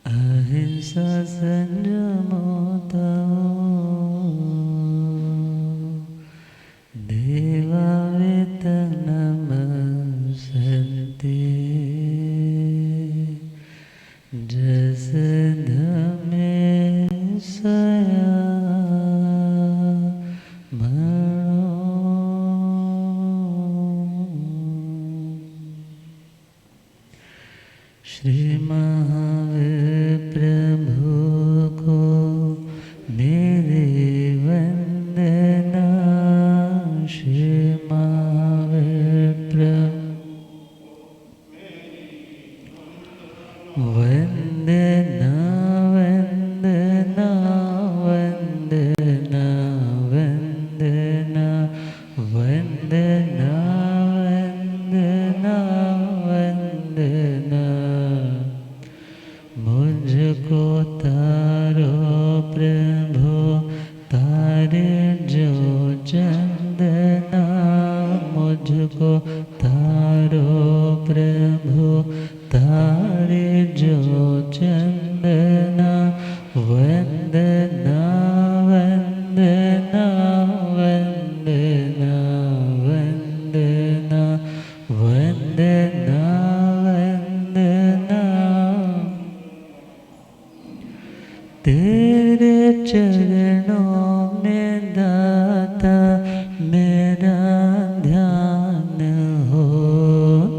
अहिंसा संयमोता देवा वेतनमसन्ति जस धमे सया श्री महावीर प्रभु को मेरे वंदना। श्री महावीर प्रभु वंदना वंदना वंदना वंदना वंदना वंदना मुझको तारो प्रभु तारे जो चंदना। मुझको तारो प्रभु तारे जो चंदना। वंदना वंदना वंदना वंदना वंदना वंदना तेरे चरणों में दाता मेरा ध्यान हो।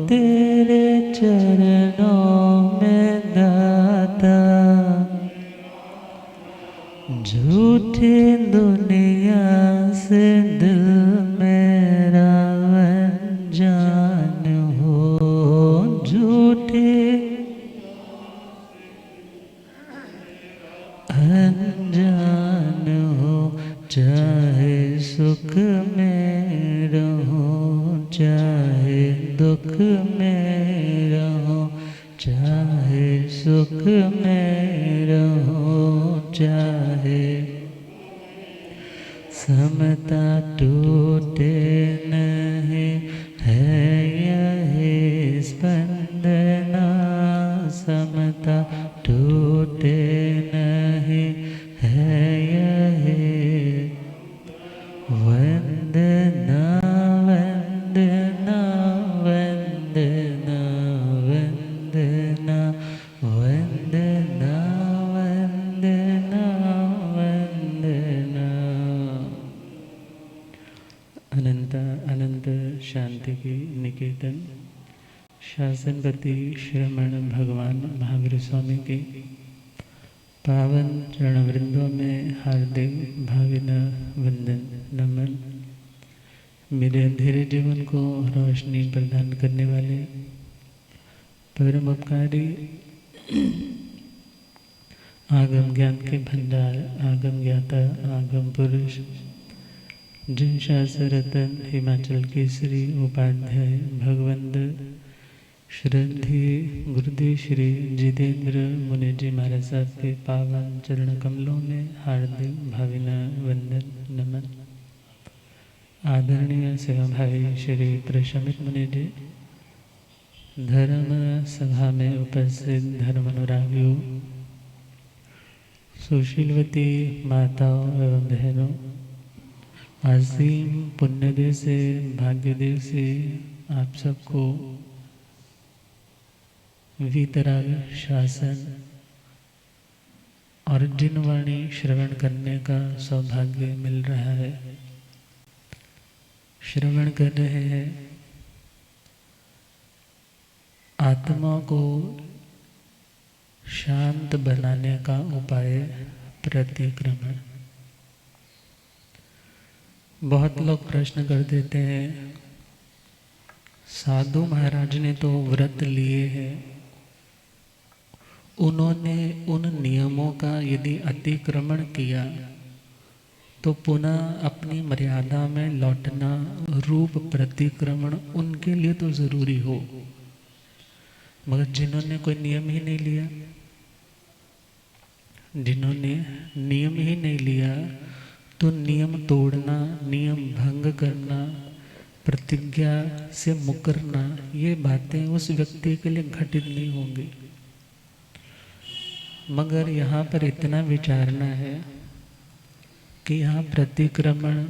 तेरे चरणों में दाता झूठी दुनिया से दिल मेरा अनजान हो। झूठी अनजान हो चाहे सुख में रहूं चाहे दुख में रहूं चाहे सुख में रहूं चाहे समता टूटे नहीं है यही स्पंदना। समता टूटे नहीं है यही वंदना वंदना वंदना वंदना वंदना वंदना वंदना। अनंत अनंत शांति की निकेतन शासनपति श्रमण भगवान महावीर स्वामी के पावन चरण वृंदों में हार्दिक भावना वंदन नमन। मेरे अंधेरे जीवन को रोशनी प्रदान करने वाले परम उपकारी आगम ज्ञान के भंडार आगम ज्ञाता आगम पुरुष जिन शास्त्ररत्न हिमाचल केसरी उपाध्याय भगवंत श्रद्धेय गुरुदेव श्री जितेंद्र मुनि जी महाराज साहब के पावन चरण कमलों में हार्दिक भावना वंदन नमन। आदरणीय सेवा भाई श्री प्रशमित मुनि जी, धर्म सभा में उपस्थित धर्म अनुरागियों, सुशीलवती माताओं एवं बहनों, असीम पुण्यदेव से भाग्यदेव से आप सबको वीतराग शासन और जिनवाणी श्रवण करने का सौभाग्य मिल रहा है। श्रवण कर रहे हैं आत्मा को शांत बनाने का उपाय प्रतिक्रमण। बहुत लोग प्रश्न कर देते हैं, साधु महाराज ने तो व्रत लिए हैं, उन्होंने उन नियमों का यदि अतिक्रमण किया तो पुनः अपनी मर्यादा में लौटना रूप प्रतिक्रमण उनके लिए तो जरूरी हो, मगर जिन्होंने कोई नियम ही नहीं लिया, जिन्होंने नियम ही नहीं लिया तो नियम तोड़ना, नियम भंग करना, प्रतिज्ञा से मुकरना, ये बातें उस व्यक्ति के लिए घटित नहीं होंगी। मगर यहाँ पर इतना विचारना है कि यहाँ प्रतिक्रमण,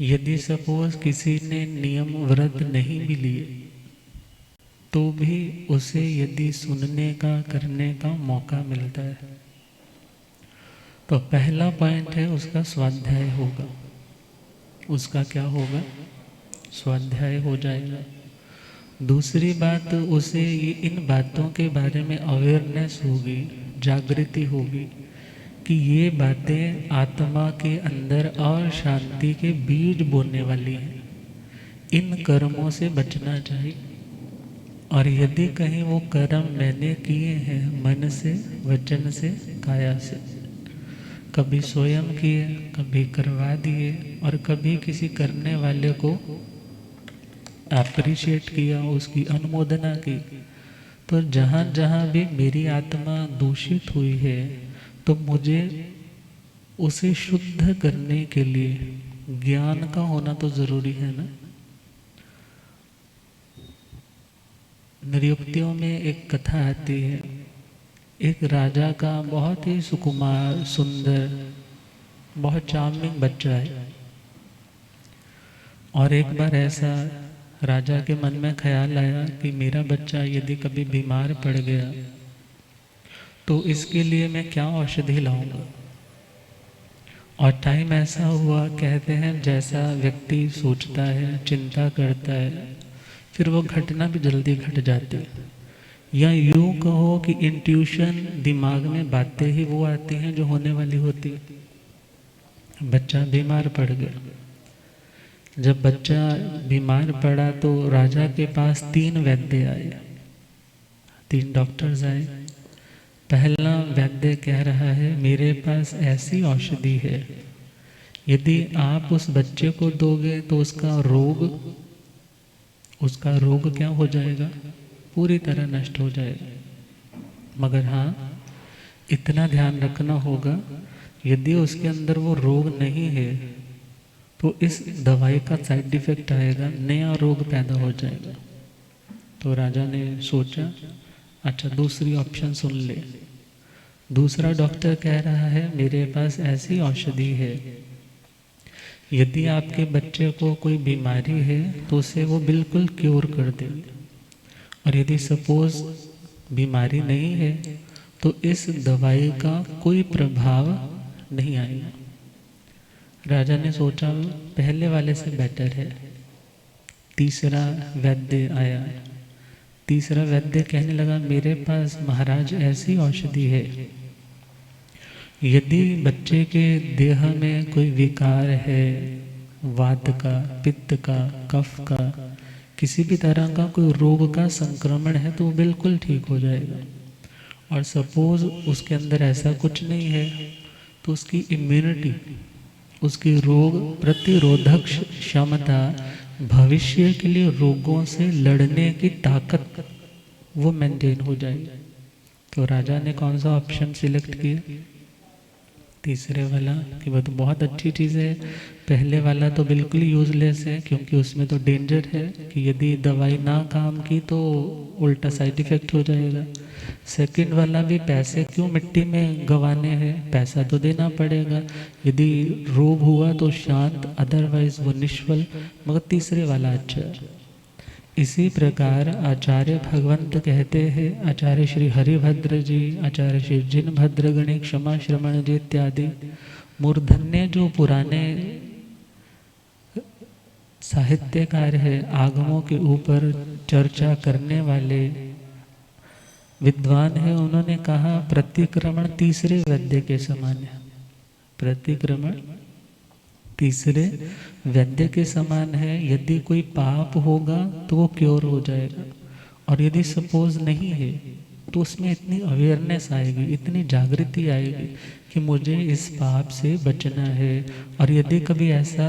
यदि सपोज किसी ने नियम व्रत नहीं भी लिए तो भी उसे यदि सुनने का, करने का मौका मिलता है, तो पहला पॉइंट है उसका स्वाध्याय होगा। उसका क्या होगा? स्वाध्याय हो जाएगा। दूसरी बात, उसे इन बातों के बारे में अवेयरनेस होगी, जागृति होगी कि ये बातें आत्मा के अंदर अशांति के बीज बोने वाली हैं, इन कर्मों से बचना चाहिए। और यदि कहीं वो कर्म मैंने किए हैं मन से, वचन से, काया से, कभी स्वयं किए, कभी करवा दिए, और कभी किसी करने वाले को अप्रिशिएट किया, उसकी अनुमोदना की, तो जहाँ जहाँ भी मेरी आत्मा दूषित हुई है तो मुझे उसे शुद्ध करने के लिए ज्ञान का होना तो जरूरी है ना। निरुक्तियों में एक कथा आती है, एक राजा का बहुत ही सुकुमार, सुंदर, बहुत चार्मिंग बच्चा है। और एक बार ऐसा राजा के मन में ख्याल आया कि मेरा बच्चा यदि कभी बीमार पड़ गया तो इसके लिए मैं क्या औषधि लाऊंगा। और टाइम ऐसा हुआ, कहते हैं जैसा व्यक्ति सोचता है, चिंता करता है, फिर वो घटना भी जल्दी घट जाती है। या यूँ कहो कि इंट्यूशन, दिमाग में बातें ही वो आती हैं जो होने वाली होती है। बच्चा बीमार पड़ गया। जब बच्चा बीमार पड़ा तो राजा के पास 3 वैद्य आए, 3 डॉक्टर्स आए। पहला वैद्य कह रहा है मेरे पास ऐसी औषधि है, यदि आप उस बच्चे को दोगे तो उसका रोग क्या हो जाएगा? पूरी तरह नष्ट हो जाएगा। मगर हाँ, इतना ध्यान रखना होगा, यदि उसके अंदर वो रोग नहीं है तो इस दवाई का साइड इफेक्ट आएगा, नया रोग पैदा हो जाएगा। तो राजा ने सोचा, अच्छा दूसरी ऑप्शन सुन ले। दूसरा डॉक्टर कह रहा है मेरे पास ऐसी औषधि है, यदि आपके बच्चे को कोई बीमारी है तो उसे वो बिल्कुल क्योर कर दे, और यदि सपोज बीमारी नहीं है तो इस दवाई का कोई प्रभाव नहीं आएगा। राजा ने सोचा पहले वाले से बेटर है। तीसरा वैद्य आया। तीसरा वैद्य कहने लगा मेरे पास महाराज ऐसी औषधि है, यदि बच्चे के देह में कोई विकार है, वात का, पित्त का, कफ का, किसी भी तरह का कोई रोग का संक्रमण है तो वो बिल्कुल ठीक हो जाएगा। और सपोज उसके अंदर ऐसा कुछ नहीं है तो उसकी इम्यूनिटी, उसकी रोग प्रतिरोधक क्षमता, भविष्य के लिए रोगों से लड़ने की ताकत वो मेंटेन हो जाएगी। तो राजा ने कौन सा ऑप्शन सिलेक्ट किया? तीसरे वाला, कि वो तो बहुत अच्छी चीज़ है। पहले वाला तो बिल्कुल यूजलेस है, क्योंकि उसमें तो डेंजर है कि यदि दवाई ना काम की तो उल्टा साइड इफेक्ट हो जाएगा। सेकंड वाला भी पैसे क्यों मिट्टी में गंवाने हैं, पैसा तो देना पड़ेगा। यदि रोग हुआ तो शांत, अदरवाइज वो निष्फल। मगर तीसरे वाला अच्छा है। इसी प्रकार आचार्य भगवंत कहते हैं, आचार्य श्री हरिभद्र जी, आचार्य श्री जिनभद्र गणे, क्षमा श्रवण जी इत्यादि मूर्धन्य जो पुराने साहित्यकार है, आगमों के ऊपर चर्चा करने वाले विद्वान है, उन्होंने कहा प्रतिक्रमण तीसरे वैद्य के समान है। प्रतिक्रमण तीसरे वैद्य के समान है। यदि कोई पाप होगा तो वो क्योर हो जाएगा, और यदि सपोज नहीं है तो उसमें इतनी अवेयरनेस आएगी, इतनी जागृति आएगी कि मुझे इस पाप से बचना है। और यदि कभी ऐसा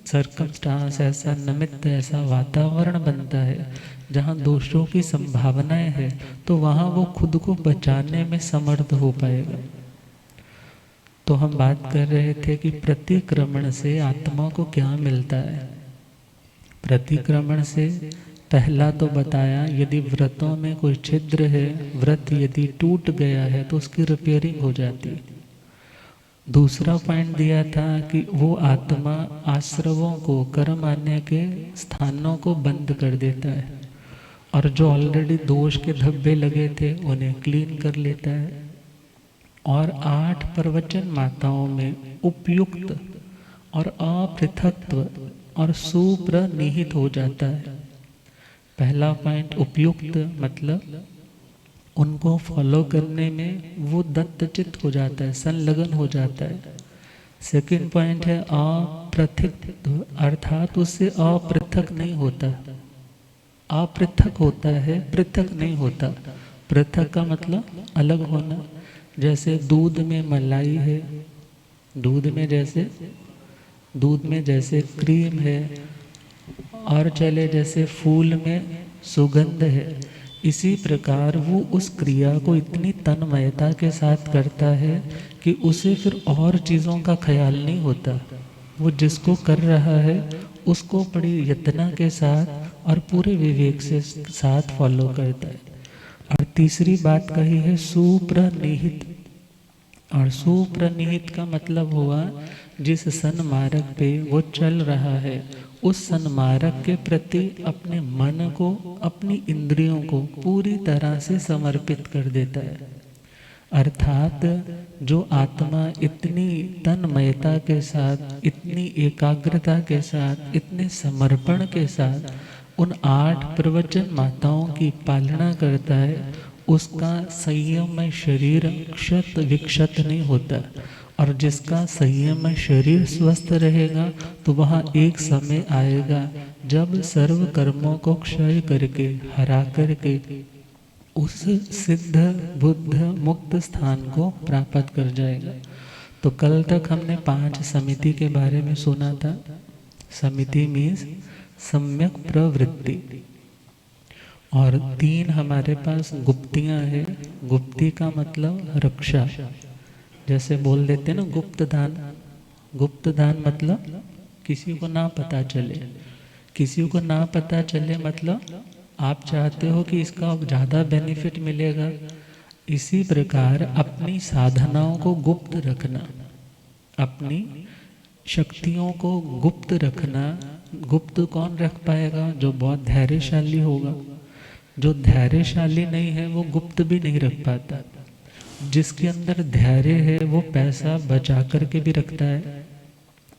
सर्कमस्टांस, ऐसा निमित्त, ऐसा वातावरण बनता है जहाँ दोषों की संभावनाएं है, तो वहाँ वो खुद को बचाने में समर्थ हो पाएगा। तो हम बात कर रहे थे कि प्रतिक्रमण से आत्मा को क्या मिलता है। प्रतिक्रमण से पहला तो बताया यदि व्रतों में कोई छिद्र है, व्रत यदि टूट गया है तो उसकी रिपेयरिंग हो जाती है। दूसरा पॉइंट दिया था कि वो आत्मा आश्रवों को, कर्म आने के स्थानों को बंद कर देता है और जो ऑलरेडी दोष के धब्बे लगे थे उन्हें क्लीन कर लेता है। और 8 प्रवचन माताओं में उपयुक्त और अपृथकत्व और सुप्रनिहित हो जाता है। पहला पॉइंट उपयुक्त मतलब उनको फॉलो करने में वो दत्तचित्त हो जाता है, संलग्न हो जाता है। सेकंड पॉइंट है अपृथक, अर्थात उससे अपृथक नहीं होता। अपृथक होता है, पृथक नहीं होता। पृथक का मतलब अलग होना। जैसे दूध में मलाई है, दूध में जैसे क्रीम है, और चले जैसे फूल में सुगंध है, इसी प्रकार वो उस क्रिया को इतनी तन्मयता के साथ करता है कि उसे फिर और चीज़ों का ख्याल नहीं होता। वो जिसको कर रहा है उसको बड़ी यत्न के साथ और पूरे विवेक से साथ फॉलो करता है। और तीसरी बात कही है सुप्रनिहित। और सुप्रनिहित का मतलब हुआ जिस सन्मार्ग पे वो चल रहा है उस सन्मार्ग के प्रति अपने मन को, अपनी इंद्रियों को पूरी तरह से समर्पित कर देता है। अर्थात जो आत्मा इतनी तन्मयता के साथ, इतनी एकाग्रता के साथ, इतने समर्पण के साथ उन 8 प्रवचन माताओं की पालना करता है, उसका संयम में शरीर क्षत विक्षत नहीं होता। और जिसका संयम में शरीर स्वस्थ रहेगा तो वहाँ एक समय आएगा जब सर्व कर्मों को क्षय करके, हरा करके उस सिद्ध बुद्ध मुक्त स्थान को प्राप्त कर जाएगा। तो कल तक हमने 5 समिति के बारे में सुना था। समिति मीन्स सम्यक प्रवृत्ति। और 3 हमारे पास गुप्तियां हैं। गुप्ती का मतलब रक्षा। जैसे बोल देते हैं ना गुप्त दान। गुप्त दान मतलब किसी को ना पता चले। किसी को ना पता चले मतलब आप चाहते हो कि इसका ज़्यादा बेनिफिट मिलेगा। इसी प्रकार अपनी साधनाओं को गुप्त रखना, अपनी शक्तियों को गुप्त रखना। गुप्त कौन रख पाएगा? जो बहुत धैर्यशाली होगा। जो धैर्यशाली नहीं है वो गुप्त भी नहीं रख पाता। जिसके अंदर धैर्य है वो पैसा बचा करके भी रखता है,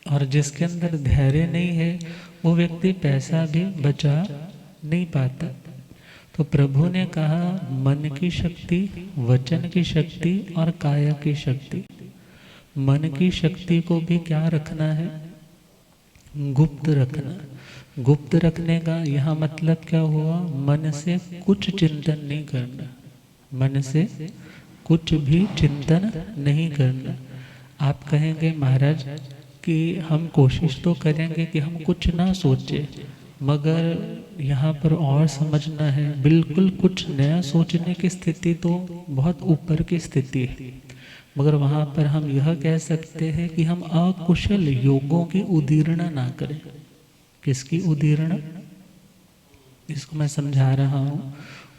और जिसके अंदर धैर्य नहीं है वो व्यक्ति पैसा भी बचा नहीं पाता। तो प्रभु ने कहा मन की शक्ति, वचन की शक्ति और काया की शक्ति। मन की शक्ति को भी क्या रखना है? गुप्त रखना। गुप्त रखने का यहाँ मतलब क्या हुआ? मन से कुछ चिंतन नहीं करना। मन से कुछ भी चिंतन नहीं करना। आप कहेंगे महाराज कि हम कोशिश तो करेंगे कि हम कुछ ना सोचें, मगर यहाँ पर और समझना है, बिल्कुल कुछ नया सोचने की स्थिति तो बहुत ऊपर की स्थिति है। मगर वहाँ पर हम यह कह सकते हैं कि हम अकुशल योगों की उदीर्णा ना करें। किसकी उदीर्णा? इसको मैं समझा रहा हूँ।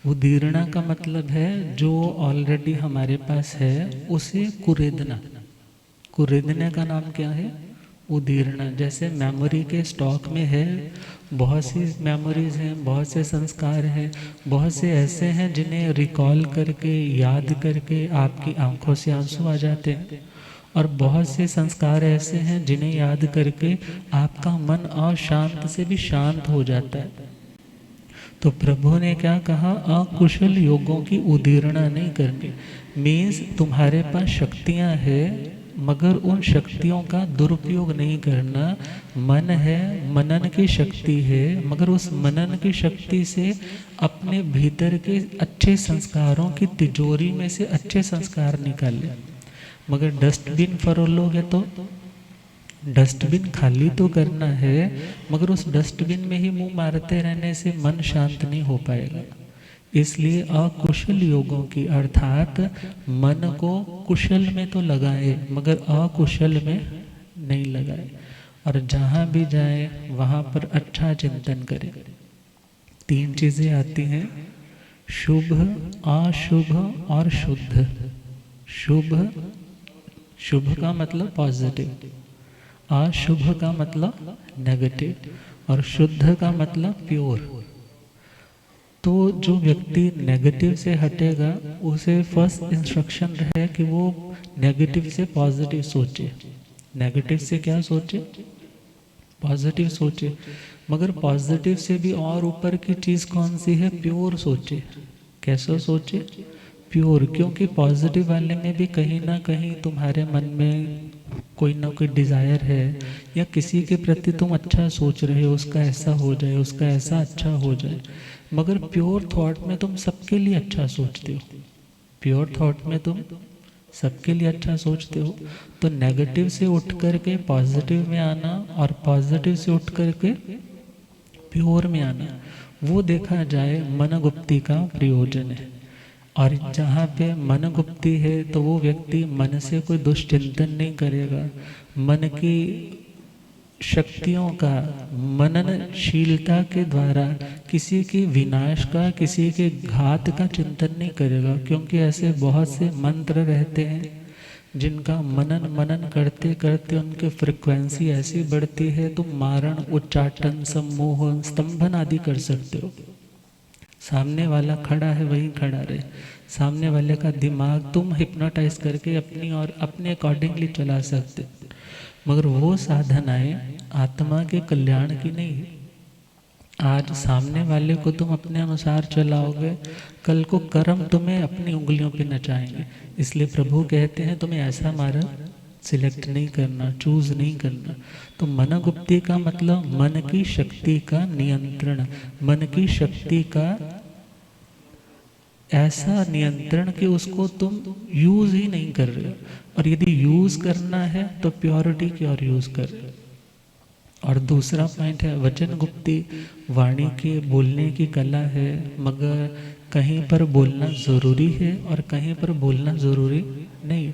उदीर्णा का मतलब है जो ऑलरेडी हमारे पास है उसे कुरेदना। कुरेदने का नाम क्या है? उदीर्णा। जैसे मेमोरी के स्टॉक में है, बहुत सी मेमोरीज हैं, बहुत से संस्कार हैं, बहुत से ऐसे हैं जिन्हें रिकॉल करके, याद करके आपकी आंखों से आंसू आ जाते हैं, और बहुत से संस्कार ऐसे हैं जिन्हें याद करके आपका मन अशांत से भी शांत हो जाता है। तो प्रभु ने क्या कहा? अकुशल योगों की उदीर्णा नहीं करनी। मीन्स तुम्हारे पास शक्तियां हैं मगर उन शक्तियों का दुरुपयोग नहीं करना। मन है, मनन की शक्ति है, मगर उस मनन की शक्ति से अपने भीतर के अच्छे संस्कारों की तिजोरी में से अच्छे संस्कार निकाले। मगर डस्टबिन फरोलोगे तो डस्टबिन खाली तो करना है, मगर उस डस्टबिन में ही मुंह मारते रहने से मन शांत नहीं हो पाएगा। इसलिए अकुशल योगों की, अर्थात मन को कुशल में तो लगाए मगर अकुशल में नहीं लगाए, और जहाँ भी जाए वहाँ पर अच्छा चिंतन करें। तीन चीज़ें आती हैं, शुभ, अशुभ और शुद्ध। शुभ, शुभ का मतलब पॉजिटिव, अशुभ का मतलब नेगेटिव और शुद्ध का मतलब प्योर। तो जो व्यक्ति नेगेटिव से हटेगा उसे फर्स्ट इंस्ट्रक्शन है कि वो नेगेटिव से पॉजिटिव सोचे। नेगेटिव से क्या सोचे? पॉजिटिव सोचे। मगर पॉजिटिव से भी और ऊपर की चीज़ कौन सी है? प्योर सोचे। कैसे सोचे? प्योर। क्योंकि पॉजिटिव वाले में भी कहीं ना कहीं तुम्हारे मन में कोई ना कोई डिज़ायर है, या किसी के प्रति तुम अच्छा सोच रहे हो, उसका ऐसा हो जाए, उसका ऐसा अच्छा हो जाए। मगर प्योर थॉट में तुम सबके लिए अच्छा सोचते हो। प्योर थॉट में तुम सबके लिए अच्छा सोचते हो। तो नेगेटिव से उठ करके पॉजिटिव में आना और पॉजिटिव से उठ करके प्योर में आना, वो देखा जाए मन गुप्ती का प्रयोजन है। और जहाँ पे मन गुप्ती है तो वो व्यक्ति मन से कोई दुष्चिंतन नहीं करेगा। मन की शक्तियों का मननशीलता के द्वारा किसी के विनाश का, किसी के घात का चिंतन नहीं करेगा। क्योंकि ऐसे बहुत से मंत्र रहते हैं जिनका मनन करते करते उनकी फ्रिक्वेंसी ऐसी बढ़ती है, तुम मारण, उच्चाटन, सम्मोहन, स्तंभन आदि कर सकते हो। सामने वाला खड़ा है वहीं खड़ा रहे। सामने वाले का दिमाग तुम हिप्नोटाइज करके अपनी और अपने अकॉर्डिंगली चला सकते। मगर वो साधनाएं आत्मा के कल्याण की नहीं है। आज सामने वाले को तुम अपने अनुसार चलाओगे, कल को कर्म तुम्हें अपनी उंगलियों पे नचाएंगे। इसलिए प्रभु कहते हैं तुम्हें ऐसा मार्ग सिलेक्ट नहीं करना, चूज नहीं करना। तो मन गुप्ती का मतलब मन की शक्ति का नियंत्रण, मन की शक्ति का ऐसा नियंत्रण कि उसको तुम यूज ही नहीं कर रहे हो। और यदि यूज करना है तो प्योरिटी की ओर यूज कर रहे हो। और दूसरा पॉइंट है वचन गुप्ती। वाणी के बोलने की कला है, मगर कहीं पर बोलना ज़रूरी है और कहीं पर बोलना ज़रूरी नहीं।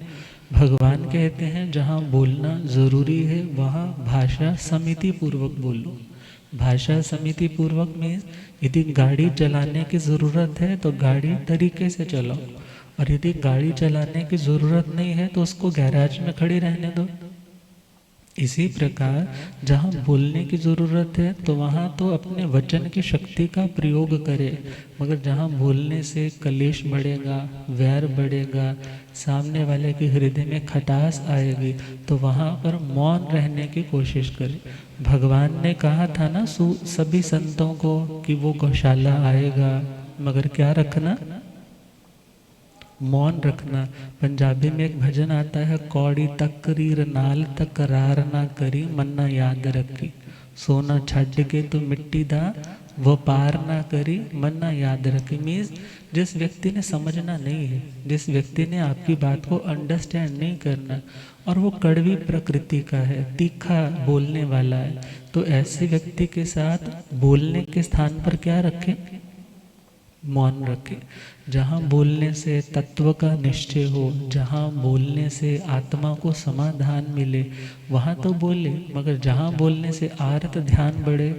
भगवान कहते हैं जहाँ बोलना ज़रूरी है वहाँ भाषा समिति पूर्वक बोलो। भाषा समिति पूर्वक में यदि गाड़ी चलाने की ज़रूरत है तो गाड़ी तरीके से चलाओ, और यदि गाड़ी चलाने की ज़रूरत नहीं है तो उसको गैराज में खड़ी रहने दो। इसी प्रकार जहाँ बोलने की ज़रूरत है तो वहाँ तो अपने वचन की शक्ति का प्रयोग करे। मगर जहाँ बोलने से कलेश बढ़ेगा, वैर बढ़ेगा, सामने वाले के हृदय में खटास आएगी, तो वहाँ पर मौन रहने की कोशिश करे। भगवान ने कहा था ना सभी संतों को कि वो गौशाला आएगा, मगर क्या रखना? मौन रखना। पंजाबी में एक भजन आता है, कौड़ी तकरीर नाल तकरार ना करी, मन्ना याद रखी, सोना छड़ के तो मिट्टी दा व्यापार ना करी, मन्ना याद रखी। मीन्स जिस व्यक्ति ने समझना नहीं है, जिस व्यक्ति ने आपकी बात को अंडरस्टैंड नहीं करना और वो कड़वी प्रकृति का है, तीखा बोलने वाला है, तो ऐसे व्यक्ति के साथ बोलने के स्थान पर क्या रखें? मौन रखें। जहाँ बोलने से तत्व का निश्चय हो, जहाँ बोलने से आत्मा को समाधान मिले, वहाँ तो बोले। मगर जहाँ बोलने से आर्त ध्यान बढ़े,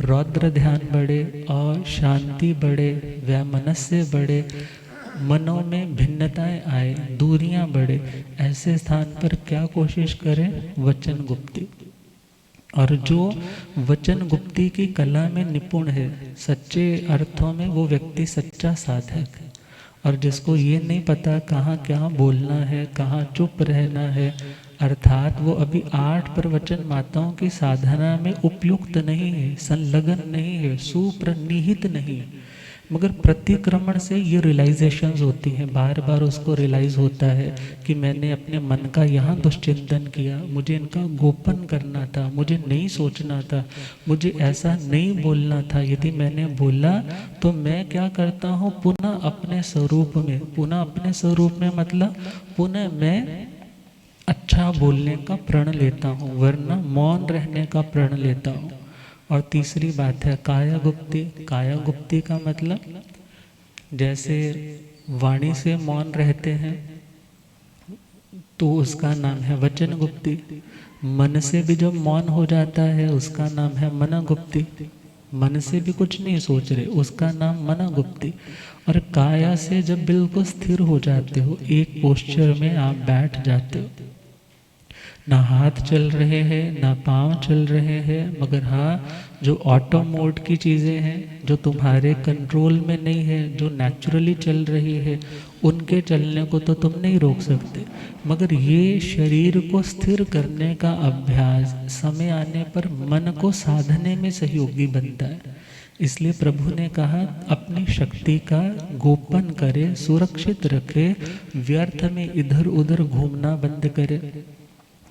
रौद्र ध्यान बढ़े और शांति बढ़े, वैमनस्य बढ़े, मनों में भिन्नताएं आए, दूरियां बढ़े, ऐसे स्थान पर क्या कोशिश करें? वचन गुप्ती। और जो वचन गुप्ती की कला में निपुण है, सच्चे अर्थों में वो व्यक्ति सच्चा साधक है। और जिसको ये नहीं पता कहाँ क्या बोलना है, कहाँ चुप रहना है, अर्थात वो अभी 8 प्रवचन माताओं की साधना में उपयुक्त नहीं है, संलग्न नहीं है, सुप्रनिहित नहीं है। मगर प्रतिक्रमण से ये रियलाइजेशंस होती हैं, बार बार उसको रियलाइज होता है कि मैंने अपने मन का यहाँ दुष्चिंतन किया, मुझे इनका गोपन करना था, मुझे नहीं सोचना था, मुझे ऐसा नहीं बोलना था। यदि मैंने बोला तो मैं क्या करता हूँ? पुनः अपने स्वरूप में, पुनः अपने स्वरूप में मतलब पुनः मैं अच्छा बोलने का प्रण लेता हूँ, वरना मौन रहने का प्रण लेता हूँ। और तीसरी बात है काया गुप्ती। काया गुप्ती का मतलब जैसे वाणी से मौन रहते हैं तो उसका नाम है वचन गुप्ती। मन से भी जब मौन हो जाता है उसका नाम है मन गुप्ती। मन से भी कुछ नहीं सोच रहे, उसका नाम मनोगुप्ति। और काया से जब बिल्कुल स्थिर हो जाते हो, एक पोस्चर में आप बैठ जाते हो, ना हाथ चल रहे हैं ना पांव चल रहे हैं, मगर हाँ जो ऑटो मोड की चीज़ें हैं जो तुम्हारे कंट्रोल में नहीं है, जो नेचुरली चल रही है, उनके चलने को तो तुम नहीं रोक सकते, मगर ये शरीर को स्थिर करने का अभ्यास समय आने पर मन को साधने में सहयोगी बनता है। इसलिए प्रभु ने कहा अपनी शक्ति का गोपन करे, सुरक्षित रखे, व्यर्थ में इधर उधर घूमना बंद करे,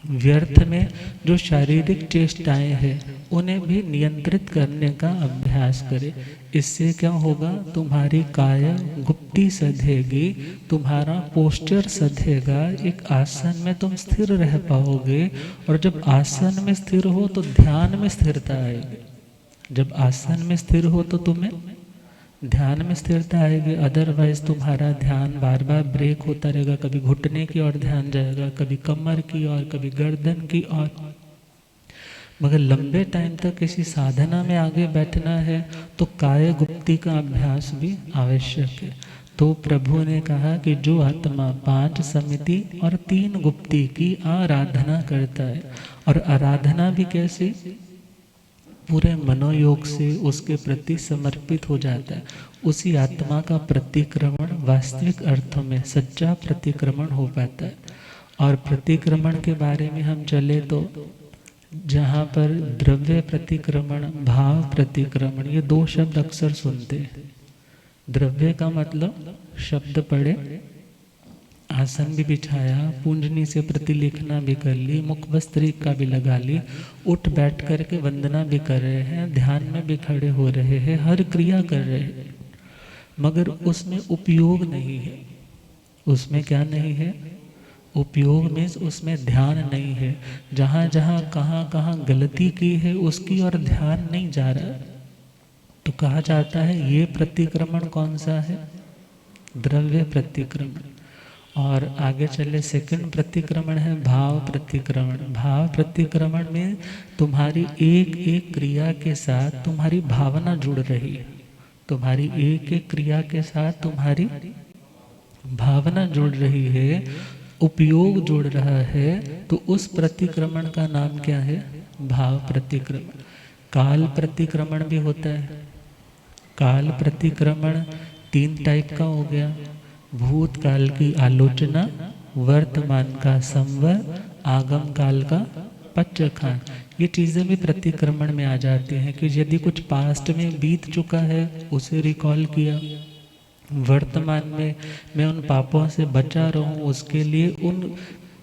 व्यर्थ में जो शारीरिक चेष्टाएं हैं उन्हें भी नियंत्रित करने का अभ्यास करे। इससे क्या होगा, तुम्हारी काया गुप्ती सधेगी, तुम्हारा पोस्चर सधेगा, एक आसन में तुम स्थिर रह पाओगे। और जब आसन में स्थिर हो तो ध्यान में स्थिरता आएगी। जब आसन में स्थिर हो तो तुम्हें ध्यान में स्थिरता आएगी, अदरवाइज तुम्हारा ध्यान बार बार ब्रेक होता रहेगा, कभी घुटने की ओर ध्यान जाएगा, कभी कमर की ओर, कभी गर्दन की ओर। मगर लंबे टाइम तक किसी साधना में आगे बैठना है तो काय गुप्ती का अभ्यास भी आवश्यक है। तो प्रभु ने कहा कि जो आत्मा 5 समिति और 3 गुप्ती की आराधना करता है, और आराधना भी कैसे, पूरे मनोयोग से उसके प्रति समर्पित हो जाता है, उसी आत्मा का प्रतिक्रमण वास्तविक अर्थों में सच्चा प्रतिक्रमण हो पाता है। और प्रतिक्रमण के बारे में हम चले तो जहाँ पर द्रव्य प्रतिक्रमण, भाव प्रतिक्रमण, ये 2 शब्द अक्सर सुनते हैं। द्रव्य का मतलब शब्द पढ़े, आसन भी बिछाया, पूंजनी से प्रतिलेखना भी कर ली, मुख वस्त्रिका भी लगा ली, उठ बैठ करके वंदना भी कर रहे हैं, ध्यान में भी खड़े हो रहे हैं, हर क्रिया कर रहे हैं, मगर उसमें उपयोग नहीं है। उसमें क्या नहीं है, उपयोग में उसमें ध्यान नहीं है। जहाँ जहाँ कहाँ कहाँ गलती की है उसकी ओर ध्यान नहीं जा रहा, तो कहा जाता है ये प्रतिक्रमण कौन सा है, द्रव्य प्रतिक्रमण। और आगे चले सेकंड प्रतिक्रमण है भाव प्रतिक्रमण। भाव प्रतिक्रमण में तुम्हारी एक एक क्रिया के साथ तुम्हारी भावना जुड़ रही है, तुम्हारी एक एक क्रिया के साथ तुम्हारी भावना जुड़ रही है, उपयोग जुड़ रहा है, तो उस प्रतिक्रमण का नाम क्या है, भाव प्रतिक्रमण। काल प्रतिक्रमण भी होता है। काल प्रतिक्रमण 3 टाइप का हो गया, भूतकाल की आलोचना, वर्तमान का संवर, आगम काल का पच्चखान। ये चीज़ें भी प्रतिक्रमण में आ जाती हैं कि यदि कुछ पास्ट में बीत चुका है उसे रिकॉल किया, वर्तमान में मैं उन पापों से बचा रहूं उसके लिए उन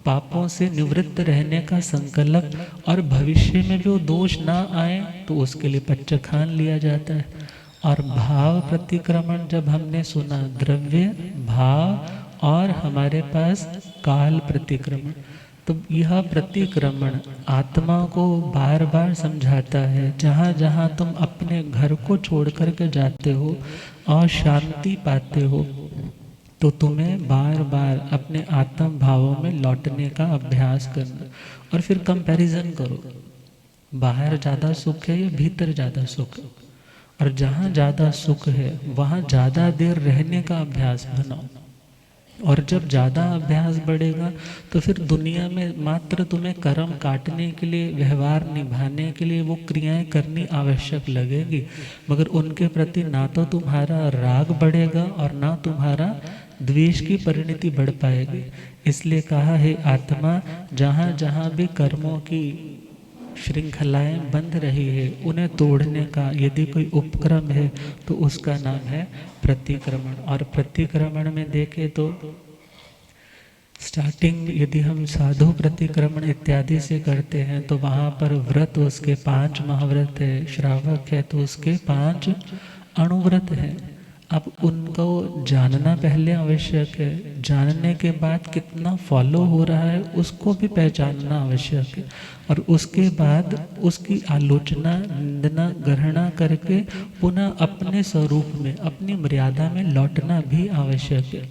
पापों से निवृत्त रहने का संकल्प, और भविष्य में भी वो दोष ना आए तो उसके लिए पच्चखान लिया जाता है। और भाव प्रतिक्रमण जब हमने सुना, द्रव्य, भाव और हमारे पास काल प्रतिक्रमण, तो यह प्रतिक्रमण आत्मा को बार बार समझाता है, जहाँ जहाँ तुम अपने घर को छोड़ करके जाते हो और शांति पाते हो, तो तुम्हें बार बार अपने आत्म भावों में लौटने का अभ्यास करना। और फिर कंपैरिजन करो, बाहर ज़्यादा सुख है या भीतर ज़्यादा सुख है, और जहाँ ज़्यादा सुख है वहाँ ज़्यादा देर रहने का अभ्यास बनाओ। और जब ज़्यादा अभ्यास बढ़ेगा तो फिर दुनिया में मात्र तुम्हें कर्म काटने के लिए, व्यवहार निभाने के लिए वो क्रियाएं करनी आवश्यक लगेगी, मगर उनके प्रति ना तो तुम्हारा राग बढ़ेगा और ना तुम्हारा द्वेष की परिणति बढ़ पाएगी। इसलिए कहा है आत्मा जहाँ जहाँ भी कर्मों की श्रृंखलाएं बंध रही है उन्हें तोड़ने का यदि कोई उपक्रम है तो उसका नाम है प्रतिक्रमण। और प्रतिक्रमण में देखें तो स्टार्टिंग यदि हम साधु प्रतिक्रमण इत्यादि से करते हैं तो वहाँ पर व्रत उसके 5 महाव्रत है, श्रावक है तो उसके 5 अणुव्रत हैं। अब उनको जानना पहले आवश्यक है, जानने के बाद कितना फॉलो हो रहा है उसको भी पहचानना आवश्यक है, और उसके बाद उसकी आलोचना, निंदना, ग्रहणा करके पुनः अपने स्वरूप में, अपनी मर्यादा में लौटना भी आवश्यक है।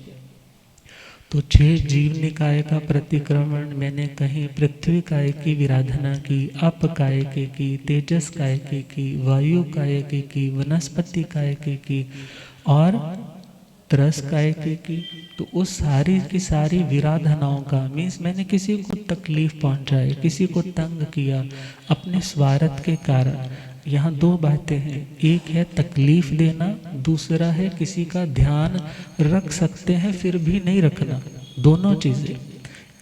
तो 6 जीव निकाय का प्रतिक्रमण मैंने कहीं पृथ्वी काय की विराधना की, अप काय की, तेजस काय की, वायु काय की, वनस्पति काय की और तरस काय की। तो उस सारी की सारी विराधनाओं का मीन्स मैंने किसी को तकलीफ पहुंचाई, किसी को तंग किया अपने स्वार्थ के कारण। यहाँ दो बातें हैं, एक है तकलीफ देना, दूसरा है किसी का ध्यान रख सकते हैं फिर भी नहीं रखना। दोनों चीज़ें,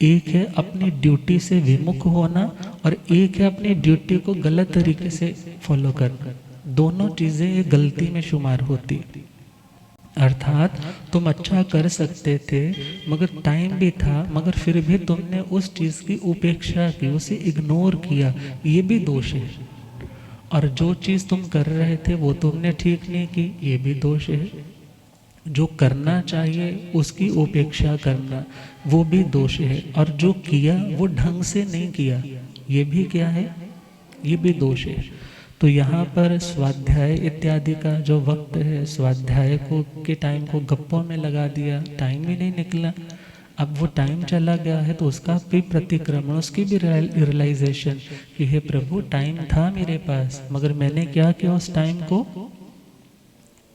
एक है अपनी ड्यूटी से विमुख होना और एक है अपनी ड्यूटी को गलत तरीके से फॉलो करना। दोनों चीज़ें ये गलती में शुमार होती। अर्थात तुम अच्छा कर सकते थे मगर टाइम भी था, मगर फिर भी तुमने उस चीज़ की उपेक्षा की, उसे इग्नोर किया, ये भी दोष है। और जो चीज़ तुम कर रहे थे वो तुमने ठीक नहीं की, ये भी दोष है। जो करना चाहिए उसकी उपेक्षा करना वो भी दोष है। और जो किया वो ढंग से नहीं किया, ये भी क्या है, ये भी दोष है। तो यहाँ पर स्वाध्याय इत्यादि का जो वक्त है, स्वाध्याय को के टाइम को गप्पों में लगा दिया, टाइम भी नहीं निकला। अब वो टाइम चला गया है तो उसका भी प्रतिक्रमण, उसकी भी रियलाइजेशन कि हे प्रभु टाइम था मेरे पास मगर मैंने क्या किया, उस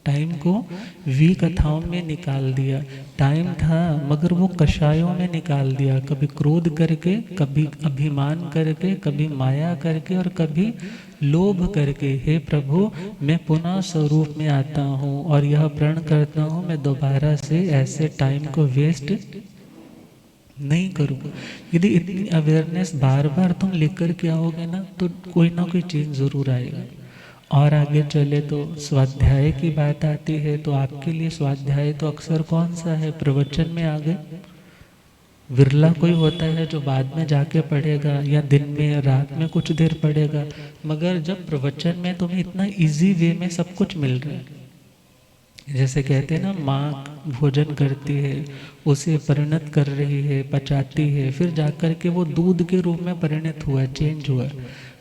टाइम को वी कथाओं में निकाल दिया। टाइम था मगर वो कषायों में निकाल दिया, कभी क्रोध करके, कभी अभिमान करके, कभी माया करके और कभी लोभ करके। हे प्रभु मैं पुनः स्वरूप में आता हूँ और यह प्रण करता हूँ मैं दोबारा से ऐसे टाइम को वेस्ट नहीं करूँगा। यदि इतनी अवेयरनेस बार बार तुम लेकर के आओगे ना तो कोई ना कोई चीज़ ज़रूर आएगा। और आगे चले तो स्वाध्याय की बात आती है तो आपके लिए स्वाध्याय तो अक्सर कौन सा है, प्रवचन में आ गए। विरला कोई होता है जो बाद में जाके पढ़ेगा या दिन में रात में कुछ देर पढ़ेगा, मगर जब प्रवचन में तुम्हें इतना इजी वे में सब कुछ मिल रहा है। जैसे कहते हैं ना, माँ भोजन करती है, उसे परिणत कर रही है, पचाती है, फिर जाकर के वो दूध के रूप में परिणत हुआ, चेंज हुआ।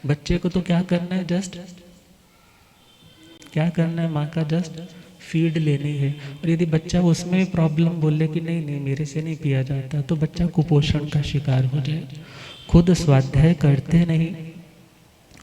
बच्चे को तो क्या करना है, जस्ट क्या करना है, माँ का जस्ट फीड लेनी है। और यदि बच्चा उसमें भी प्रॉब्लम बोले कि नहीं नहीं मेरे से नहीं पिया जाता, तो बच्चा कुपोषण का शिकार हो जाए। खुद स्वाध्याय करते नहीं,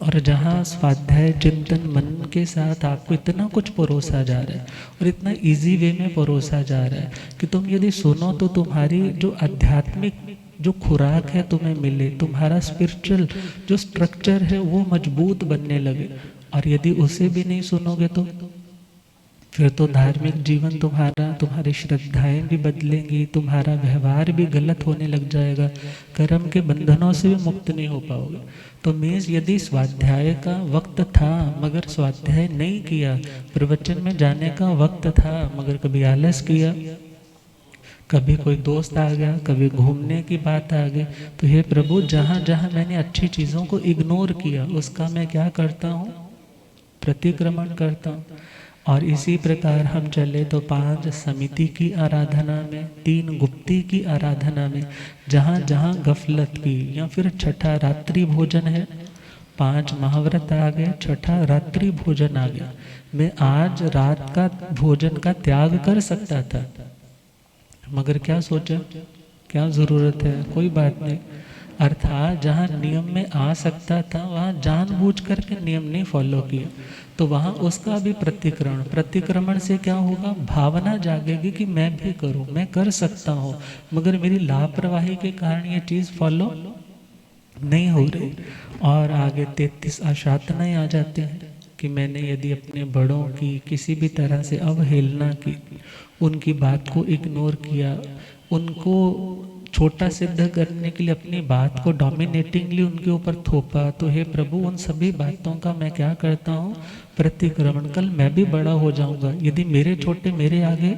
और जहाँ स्वाध्याय चिंतन मन के साथ आपको इतना कुछ परोसा जा रहा है और इतना इजी वे में परोसा जा रहा है कि तुम यदि सुनो तो तुम्हारी जो आध्यात्मिक जो खुराक है तुम्हें मिले, तुम्हारा स्पिरिचुअल जो स्ट्रक्चर है वो मजबूत बनने लगे। और यदि उसे भी नहीं सुनोगे तो फिर तो धार्मिक जीवन तुम्हारा, तुम्हारी श्रद्धाएं भी बदलेंगी, तुम्हारा व्यवहार भी गलत होने लग जाएगा, कर्म के बंधनों से भी मुक्त नहीं हो पाओगे। तो मीन्स यदि स्वाध्याय का वक्त था मगर स्वाध्याय नहीं किया, प्रवचन में जाने का वक्त था मगर कभी आलस किया, कभी कोई दोस्त आ गया, कभी घूमने की बात आ गई, तो हे प्रभु जहाँ जहाँ मैंने अच्छी चीज़ों को इग्नोर किया उसका मैं क्या करता हूँ, प्रतिक्रमण करता हूँ। और इसी प्रकार हम चले तो 5 समिति की आराधना में, 3 गुप्ती की आराधना में, जहाँ जहाँ गफलत की, या फिर छठा रात्रि भोजन है, 5 महाव्रत आ गए, छठा रात्रि भोजन आ गया। मैं आज रात का भोजन का त्याग कर सकता था मगर क्या सोचा, क्या ज़रूरत है, कोई बात नहीं। अर्थात जहाँ नियम में आ सकता था वहाँ जानबूझ करके नियम नहीं फॉलो किया, तो वहाँ उसका भी प्रतिक्रमण से क्या होगा, भावना जागेगी कि मैं भी करूँ, मैं कर सकता हूँ, मगर मेरी लापरवाही के कारण ये चीज़ फॉलो नहीं हो रही। और आगे 33 आशातनाएं आ जाते हैं कि मैंने यदि अपने बड़ों की किसी भी तरह से अवहेलना की, उनकी बात को इग्नोर किया, उनको छोटा सिद्ध करने के लिए अपनी बात को डोमिनेटिंगली उनके ऊपर थोपा, तो हे प्रभु उन सभी बातों का मैं क्या करता हूँ, प्रतिक्रमण। कल मैं भी बड़ा हो जाऊंगा, यदि मेरे छोटे मेरे आगे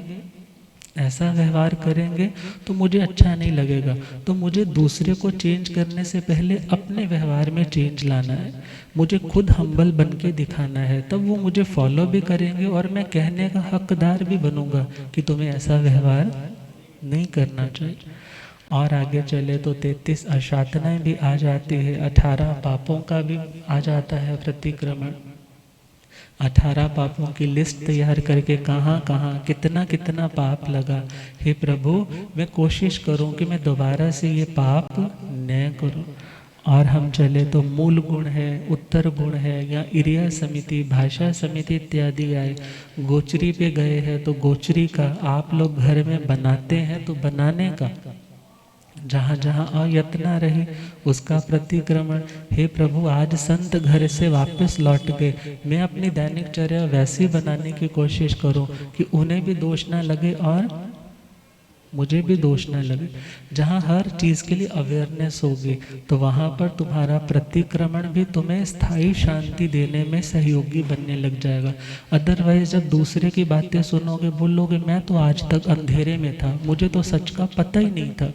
ऐसा व्यवहार करेंगे तो मुझे अच्छा नहीं लगेगा। तो मुझे दूसरे को चेंज करने से पहले अपने व्यवहार में चेंज लाना है, मुझे खुद हम्बल बन के दिखाना है, तब वो मुझे फॉलो भी करेंगे और मैं कहने का हकदार भी बनूंगा कि तुम्हें ऐसा व्यवहार नहीं करना चाहिए। और आगे चले तो 33 अशातनाएं भी आ जाती है, 18 पापों का भी आ जाता है प्रतिक्रमण। 18 पापों की लिस्ट तैयार करके कहाँ कहाँ कितना कितना पाप लगा। हे प्रभु, मैं कोशिश करूं कि मैं दोबारा से ये पाप न करूं। और हम चले तो मूल गुण है, उत्तर गुण है, या इरिया समिति, भाषा समिति इत्यादि आए। गोचरी पे गए हैं तो गोचरी का आप लोग घर में बनाते हैं तो बनाने का, जहाँ जहाँ अयत्ना रही उसका प्रतिक्रमण। हे प्रभु, आज संत घर से वापस लौट गए, मैं अपनी दैनिकचर्या वैसी बनाने की कोशिश करूं कि उन्हें भी दोष ना लगे और मुझे भी दोष ना लगे। जहाँ हर चीज़ के लिए अवेयरनेस होगी तो वहाँ पर तुम्हारा प्रतिक्रमण भी तुम्हें स्थायी शांति देने में सहयोगी बनने लग जाएगा। अदरवाइज जब दूसरे की बातें सुनोगे, बोलोगे मैं तो आज तक अंधेरे में था, मुझे तो सच का पता ही नहीं था।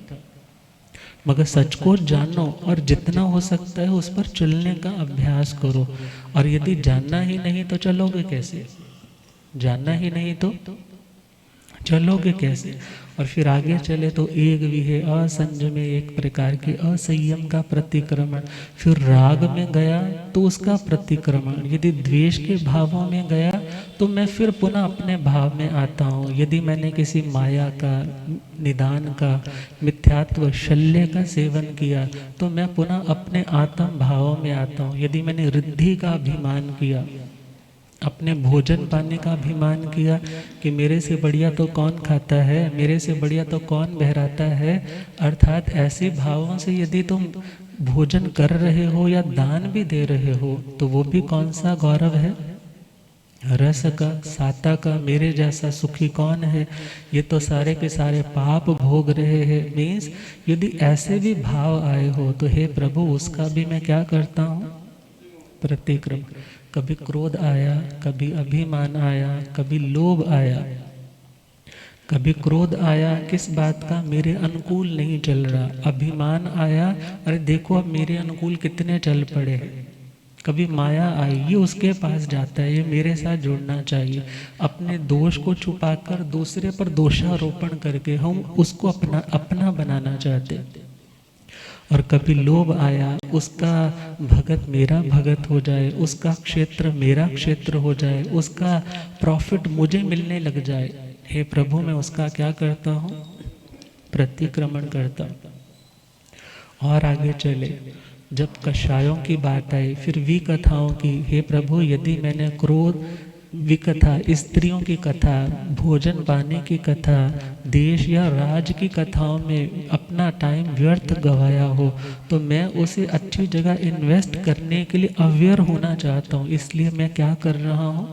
मगर सच को जानो और जितना हो सकता है उस पर चलने का अभ्यास करो। और यदि जानना ही नहीं तो चलोगे कैसे? जानना ही नहीं तो चलोगे कैसे? और फिर आगे चले तो एक भी है असंयम, एक प्रकार के असंयम का प्रतिक्रमण। फिर राग में गया तो उसका प्रतिक्रमण। यदि द्वेष के भावों में गया तो मैं फिर पुनः अपने भाव में आता हूँ। यदि मैंने किसी माया का, निदान का, मिथ्यात्व, शल्य का सेवन किया तो मैं पुनः अपने आत्म भावों में आता हूँ। यदि मैंने रिद्धि का अभिमान किया, अपने भोजन पाने का अभिमान किया कि मेरे से बढ़िया तो कौन खाता है, मेरे से बढ़िया तो कौन बहराता है, अर्थात ऐसे भावों से यदि तुम भोजन कर रहे हो या दान भी दे रहे हो तो वो भी कौन सा गौरव है? रस का, साता का। मेरे जैसा सुखी कौन है? ये तो सारे के सारे पाप भोग रहे हैं। मीन्स यदि ऐसे भी भाव आए हो तो हे प्रभु, उसका भी मैं क्या करता हूँ? प्रतिक्रमण। कभी क्रोध आया, कभी अभिमान आया, कभी लोभ आया, कभी क्रोध आया, किस बात का? मेरे अनुकूल नहीं चल रहा। अभिमान आया, अरे देखो अब मेरे अनुकूल कितने चल पड़े हैं। कभी माया आई, ये उसके पास जाता है, ये मेरे साथ जुड़ना चाहिए। अपने दोष को छुपाकर दूसरे पर दोषारोपण करके हम उसको अपना बनाना चाहते। और कभी लोभ आया, उसका भगत मेरा भगत हो जाए, उसका क्षेत्र मेरा क्षेत्र हो जाए, उसका प्रॉफिट मुझे मिलने लग जाए। हे प्रभु, मैं उसका क्या करता हूँ? प्रतिक्रमण करता हूँ। और आगे चले, जब कषायों की बात आई, फिर विकथाओं की। हे प्रभु, यदि मैंने क्रोध, विकथा, स्त्रियों की कथा, भोजन पाने की कथा, देश या राज्य की कथाओं में अपना टाइम व्यर्थ गवाया हो तो मैं उसे अच्छी जगह इन्वेस्ट करने के लिए अवेयर होना चाहता हूँ। इसलिए मैं क्या कर रहा हूँ?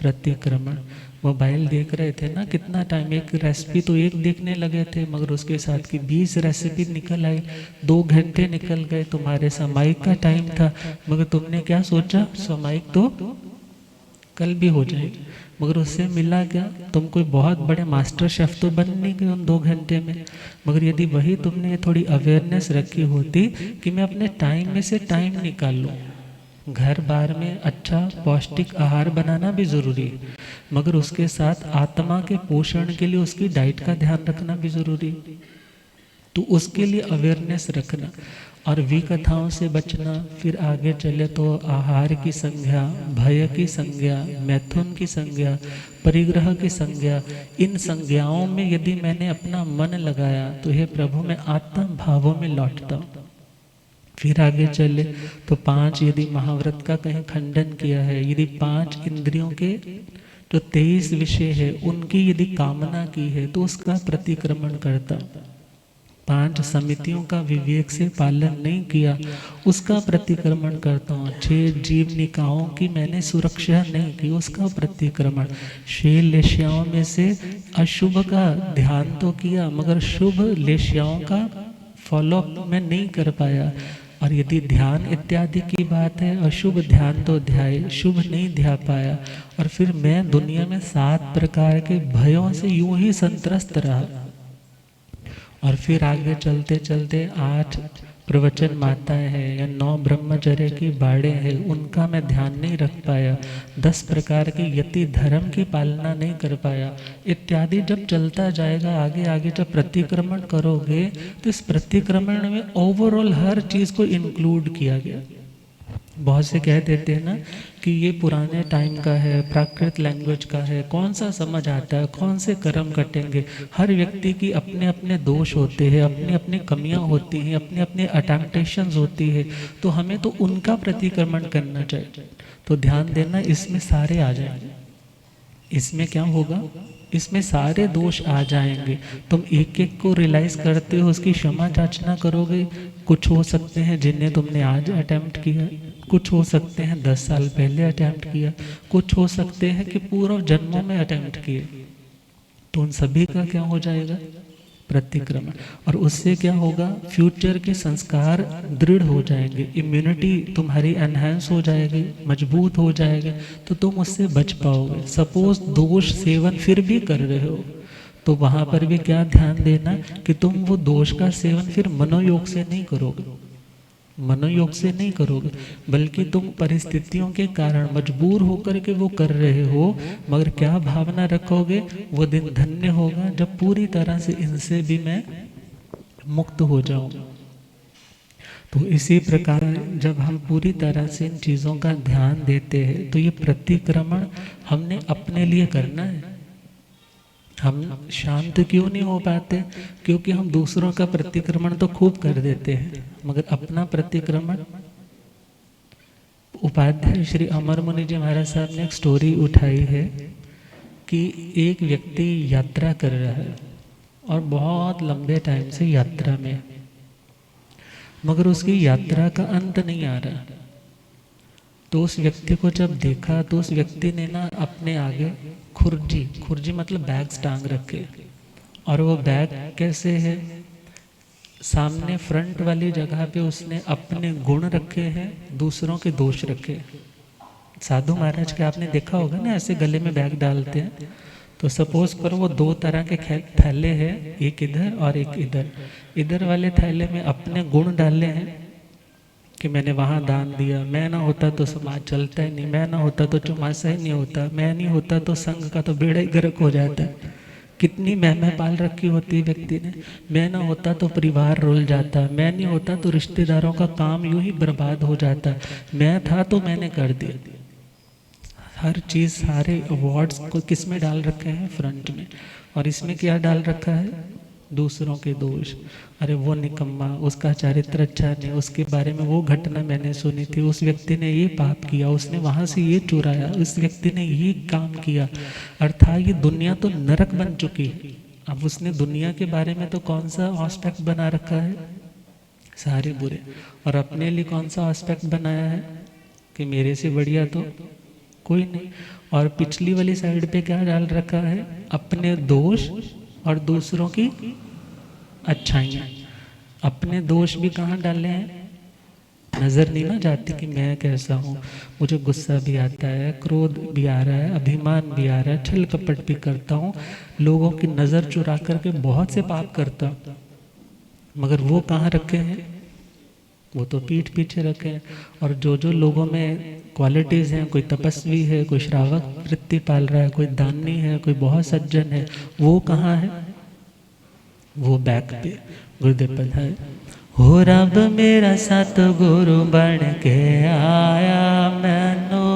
प्रतिक्रमण। मोबाइल देख रहे थे ना, कितना टाइम, एक रेसिपी तो एक देखने लगे थे मगर उसके साथ की 20 रेसिपी निकल आई। 2 घंटे निकल गए, तुम्हारे सामायिक का टाइम था मगर तुमने क्या सोचा? सामायिक तो कल भी हो जाएगी। मगर उससे मिला क्या? तुम कोई बहुत बड़े मास्टर शेफ तो बन नहीं गए उन 2 घंटे में। मगर यदि वही तुमने थोड़ी अवेयरनेस रखी होती कि मैं अपने टाइम में से टाइम निकाल लूँ। घर बार में अच्छा पौष्टिक आहार बनाना भी ज़रूरी है, मगर उसके साथ आत्मा के पोषण के लिए उसकी डाइट का ध्यान रखना भी ज़रूरी है। तो उसके लिए अवेयरनेस रखना और विकथाओं से बचना। फिर आगे चले तो आहार की संज्ञा, भय की संज्ञा, मैथुन की संज्ञा, परिग्रह की संज्ञा। इन संज्ञाओं में यदि मैंने अपना मन लगाया तो हे प्रभु, मैं आत्म भावों में लौटता हूँ। फिर आगे चले तो 5 यदि महाव्रत का कहीं खंडन किया है, यदि 5 इंद्रियों के जो 23 विषय है उनकी यदि कामना की है तो उसका प्रतिक्रमण करता। 5 समितियों का विवेक से पालन नहीं किया, उसका प्रतिक्रमण करता हूँ। 6 जीवनिकाओं की मैंने सुरक्षा नहीं की, उसका प्रतिक्रमण। 6 लेश्याओं में से अशुभ का ध्यान तो किया मगर शुभ लेश्याओं का फॉलोअप मैं नहीं कर पाया। और यदि ध्यान इत्यादि की बात है, अशुभ ध्यान तो ध्याय, शुभ नहीं ध्या पाया। और फिर मैं दुनिया में 7 प्रकार के भयों से यूं ही संत्रस्त रहा। और फिर आगे चलते चलते 8 प्रवचन माताएं हैं या 9 ब्रह्मचर्य की बाड़े हैं, उनका मैं ध्यान नहीं रख पाया। 10 प्रकार के यति धर्म की पालना नहीं कर पाया इत्यादि। जब चलता जाएगा आगे आगे, जब प्रतिक्रमण करोगे तो इस प्रतिक्रमण में ओवरऑल हर चीज़ को इंक्लूड किया गया। बहुत से कह देते हैं ना कि ये पुराने टाइम का है, प्राकृत लैंग्वेज का है, कौन सा समझ आता है, कौन से कर्म कटेंगे। हर व्यक्ति की अपने अपने दोष होते हैं, अपनी अपनी कमियां होती हैं, अपने अपने अटेम्पटेशंस होती है, तो हमें तो उनका प्रतिक्रमण करना चाहिए। तो ध्यान देना, इसमें सारे आ जाएंगे। इसमें क्या होगा, इसमें सारे दोष आ जाएंगे। तुम एक एक को रियलाइज करते हो, उसकी क्षमा याचना करोगे। कुछ हो सकते हैं जिन्हें तुमने आज अटेम्प्ट किया, कुछ हो सकते हैं 10 साल पहले अटेम्प्ट किया, कुछ हो सकते हैं कि पूर्व जन्मों में अटेम्प्ट किए। तो उन सभी का क्या हो जाएगा, प्रतिक्रमण। और उससे क्या होगा, फ्यूचर के संस्कार दृढ़ हो जाएंगे, इम्यूनिटी तुम्हारी एनहांस हो जाएगी, मजबूत हो जाएगी, तो तुम उससे बच पाओगे। सपोज दोष सेवन फिर भी कर रहे हो, तो वहां पर भी क्या ध्यान देना कि तुम वो दोष का सेवन फिर मनोयोग से नहीं करोगे, मनोयोग से नहीं करोगे, बल्कि तुम परिस्थितियों के कारण मजबूर होकर के वो कर रहे हो। मगर क्या भावना रखोगे, वो दिन धन्य होगा जब पूरी तरह से इनसे भी मैं मुक्त हो जाऊं। तो इसी प्रकार जब हम पूरी तरह से इन चीज़ों का ध्यान देते हैं, तो ये प्रतिक्रमण हमने अपने लिए करना है। हम शांत क्यों नहीं हो पाते, क्योंकि हम दूसरों का प्रतिक्रमण तो खूब कर देते हैं, मगर अपना प्रतिक्रमण। उपाध्याय श्री अमर मुनि जी महाराज साहब ने एक स्टोरी उठाई है कि एक व्यक्ति यात्रा कर रहा है और बहुत लंबे टाइम से यात्रा में, मगर उसकी यात्रा का अंत नहीं आ रहा। तो उस व्यक्ति को जब देखा, तो उस व्यक्ति ने ना अपने आगे खुर्जी, खुर्जी मतलब बैग्स टांग रखे। और वो बैग कैसे है, सामने फ्रंट वाली जगह पे उसने अपने गुण रखे हैं, दूसरों के दोष रखे। साधु महाराज के आपने देखा होगा ना, ऐसे गले में बैग डालते हैं। तो सपोज करो वो 2 तरह के थैले हैं, एक इधर और एक इधर। इधर वाले थैले में अपने गुण डाले हैं कि मैंने वहाँ दान दिया, मैं ना होता तो समाज चलता ही नहीं, मैं ना होता तो चौमासा ही नहीं होता, मैं नहीं होता तो संघ का तो बेड़ा ही गर्क हो जाता है। कितनी मैं पाल रखी होती है व्यक्ति ने, मैं ना होता तो परिवार रुल जाता, मैं नहीं होता तो रिश्तेदारों का काम यूं ही बर्बाद हो जाता, मैं था तो मैंने कर दिया। हर चीज़, सारे अवार्ड्स को किस में डाल रखे हैं, फ्रंट में। और इसमें क्या डाल रखा है, दूसरों के दोष। अरे वो निकम्मा, उसका चरित्र अच्छा नहीं, उसके बारे में वो घटना मैंने सुनी थी, उस व्यक्ति ने ये पाप किया, उसने वहाँ से ये चुराया, उस व्यक्ति ने ये काम किया। अर्थात ये दुनिया तो नरक बन चुकी है। अब उसने दुनिया के बारे में तो कौन सा एस्पेक्ट बना रखा है, सारे बुरे। और अपने लिए कौन सा एस्पेक्ट बनाया है कि मेरे से बढ़िया तो कोई नहीं। और पिछली वाली साइड पे क्या डाल रखा है, अपने दोष और दूसरों की अच्छाइयाँ। अपने दोष भी कहाँ डाले हैं, नज़र नहीं ना जाती कि मैं कैसा हूँ, मुझे गुस्सा भी आता है, क्रोध भी आ रहा है, अभिमान भी आ रहा है, छल कपट भी करता हूँ, लोगों की नज़र चुरा करके बहुत से पाप करता हूँ। मगर वो कहाँ रखे हैं, वो तो पीठ पीछे रखे हैं। और जो जो लोगों में क्वालिटीज़ हैं, कोई तपस्वी है, कोई श्रावक वृत्ति पाल रहा है, कोई दानी है, कोई बहुत सज्जन है, वो कहाँ है, वो बैक पे। गुरुदेव पधारे। हो रब मेरा सतगुरु बन के आया मैनू,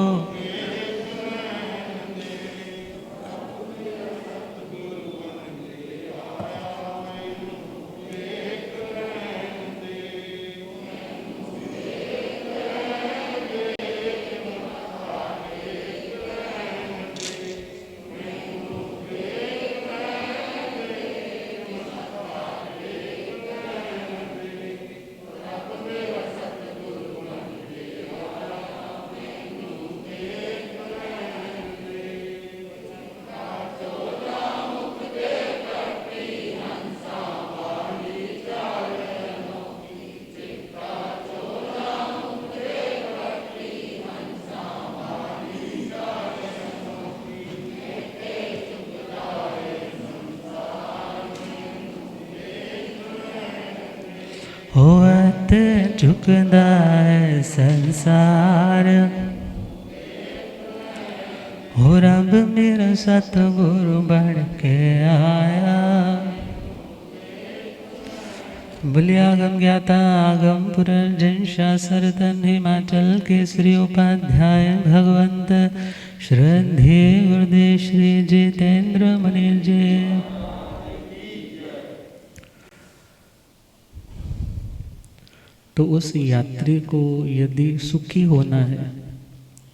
होत झुकदा है संसार, हो रब मेरा सतगुरु बन के आया। बोलिए आगम ज्ञाता आगम पुरर्जन सरतन हिमाचल केसरी उपाध्याय भगवंत श्रद्धे गुरुदेव श्री जितेंद्र मुनि जी। तो उस यात्री को यदि सुखी होना है,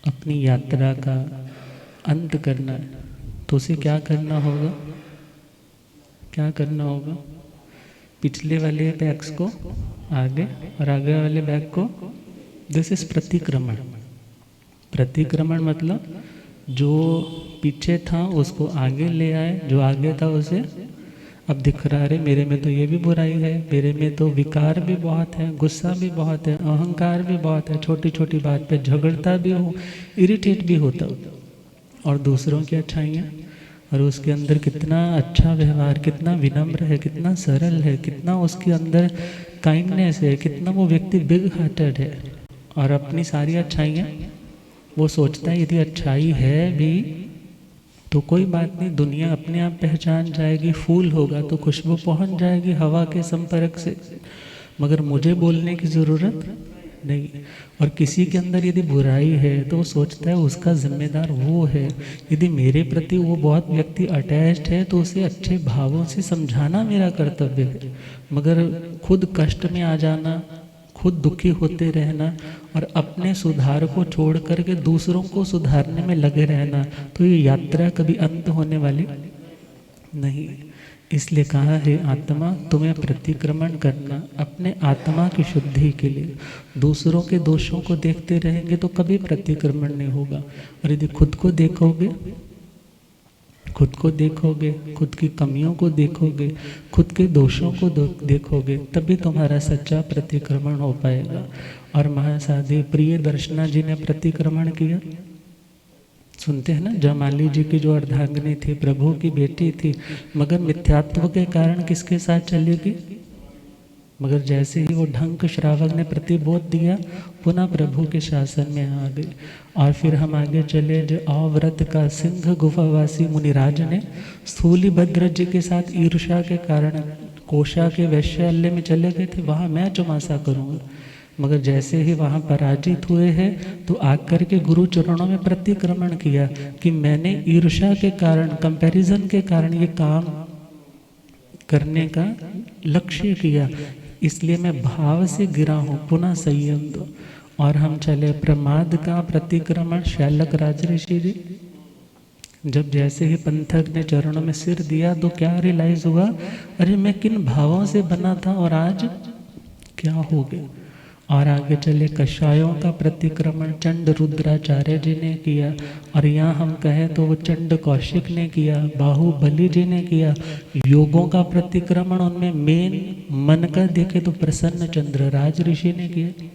अपनी यात्रा का अंत करना है, तो उसे क्या करना होगा? क्या करना होगा? पिछले वाले बैग्स को आगे और आगे वाले बैग को, दिस इज प्रतिक्रमण। प्रतिक्रमण मतलब जो पीछे था उसको आगे ले आए, जो आगे था उसे अब दिख रहा है मेरे में तो ये भी बुराई है, मेरे में तो विकार भी बहुत है, गुस्सा भी बहुत है, अहंकार भी बहुत है, छोटी छोटी बात पे झगड़ता भी हूँ, इरिटेट भी होता हूँ। और दूसरों की अच्छाइयाँ, और उसके अंदर कितना अच्छा व्यवहार, कितना विनम्र है, कितना सरल है, कितना उसके अंदर काइंडनेस है, कितना वो व्यक्ति बिग हार्टेड है। और अपनी सारी अच्छाइयाँ वो सोचता है यदि अच्छाई है भी तो कोई बात नहीं, दुनिया अपने आप पहचान जाएगी, फूल होगा तो खुशबू पहुंच जाएगी हवा के संपर्क से, मगर मुझे बोलने की ज़रूरत नहीं। और किसी के अंदर यदि बुराई है तो वो सोचता है उसका जिम्मेदार वो है। यदि मेरे प्रति वो बहुत व्यक्ति अटैच्ड है तो उसे अच्छे भावों से समझाना मेरा कर्तव्य है, मगर खुद कष्ट में आ जाना, खुद दुखी होते रहना और अपने सुधार को छोड़ करके दूसरों को सुधारने में लगे रहना, तो ये यात्रा कभी अंत होने वाली नहीं। इसलिए कहा है आत्मा तुम्हें प्रतिक्रमण करना, अपने आत्मा की शुद्धि के लिए। दूसरों के दोषों को देखते रहेंगे तो कभी प्रतिक्रमण नहीं होगा। और यदि खुद को देखोगे, खुद को देखोगे, खुद की कमियों को देखोगे, खुद के दोषों को देखोगे, तभी तुम्हारा सच्चा प्रतिक्रमण हो पाएगा। और महासाध्वी प्रिय दर्शना जी ने प्रतिक्रमण किया, सुनते हैं ना, जमाली जी की जो अर्धांगिनी थी, प्रभु की बेटी थी, मगर मिथ्यात्व के कारण किसके साथ चलेगी? मगर जैसे ही वो ढंक श्रावक ने प्रतिबोध दिया, पुनः प्रभु के शासन में आ गई। और फिर हम आगे चले, जो अव्रत का सिंह गुफावासी मुनिराज ने स्थूलीभद्र जी के साथ ईर्ष्या के कारण कोशा के वैश्यालय में चले गए थे, वहाँ मैं चुमासा करूँगा। मगर जैसे ही वहाँ पराजित हुए हैं तो आकर के गुरु चरणों में प्रतिक्रमण किया कि मैंने ईर्ष्या के कारण, कंपैरिजन के कारण ये काम करने का लक्ष्य किया, इसलिए मैं भाव से गिरा हूँ, पुनः संयम दो। और हम चले प्रमाद का प्रतिक्रमण। शैलक राज ऋषि जी जब जैसे ही पंथक ने चरणों में सिर दिया तो क्या रियलाइज हुआ, अरे मैं किन भावों से बना था और आज क्या हो गया। और आगे चले कषायों का प्रतिक्रमण चंड रुद्राचार्य जी ने किया, और यहाँ हम कहें तो वो चंड कौशिक ने किया, बाहुबली जी ने किया। योगों का प्रतिक्रमण उनमें मेन मन का देखे तो प्रसन्न चंद्र राज ऋषि ने किया।